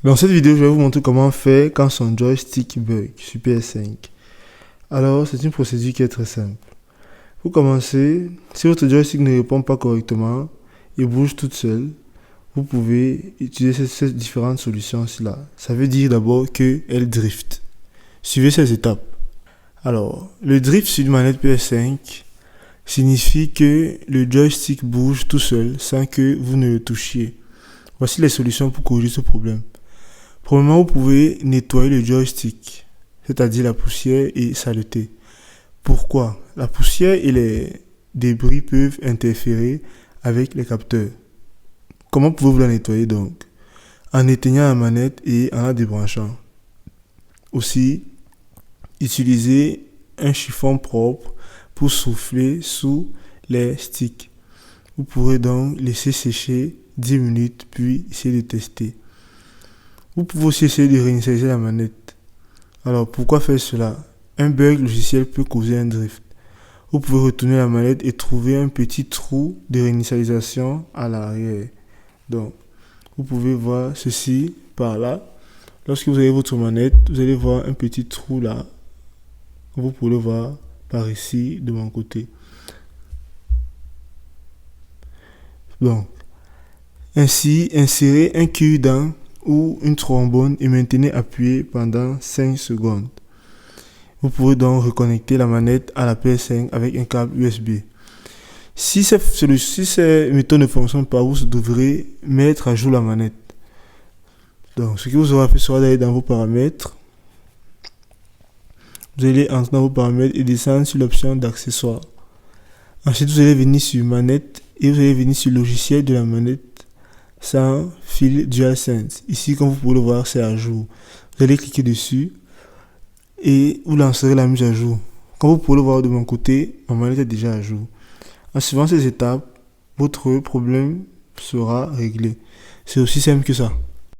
Dans cette vidéo, je vais vous montrer comment faire quand son joystick bug sur PS5. Alors, c'est une procédure qui est très simple. Pour commencer, si votre joystick ne répond pas correctement et bouge toute seule, vous pouvez utiliser ces différentes solutions-là. Ça veut dire d'abord qu'elle drift. Suivez ces étapes. Alors, le drift sur une manette PS5 signifie que le joystick bouge tout seul sans que vous ne le touchiez. Voici les solutions pour corriger ce problème. Premièrement, vous pouvez nettoyer le joystick, c'est-à-dire la poussière et saleté. Pourquoi? La poussière et les débris peuvent interférer avec les capteurs. Comment pouvez-vous la nettoyer donc? En éteignant la manette et en la débranchant. Aussi, utilisez un chiffon propre pour souffler sous les sticks. Vous pourrez donc laisser sécher 10 minutes puis essayer de tester. Vous pouvez aussi essayer de réinitialiser la manette. Alors, pourquoi faire cela? Un bug logiciel peut causer un drift. Vous pouvez retourner la manette et trouver un petit trou de réinitialisation à l'arrière. Donc, vous pouvez voir ceci par là. Lorsque vous avez votre manette, vous allez voir un petit trou là. Vous pouvez le voir par ici de mon côté. Donc, ainsi, insérez un cure-dent ou une trombone et maintenez appuyé pendant 5 secondes. Vous pourrez donc reconnecter la manette à la PS5 avec un câble USB. Si ces méthodes ne fonctionnent pas, vous devrez mettre à jour la manette. Donc, ce que vous aurez fait sera d'aller dans vos paramètres. Vous allez entrer dans vos paramètres et descendre sur l'option d'accessoires. Ensuite, vous allez venir sur manette et vous allez venir sur logiciel de la manette sans fil DualSense. Ici, comme vous pouvez le voir, c'est à jour. Vous allez cliquer dessus et vous lancerez la mise à jour. Comme vous pouvez le voir de mon côté, ma manette est déjà à jour. En suivant ces étapes, votre problème sera réglé. C'est aussi simple que ça.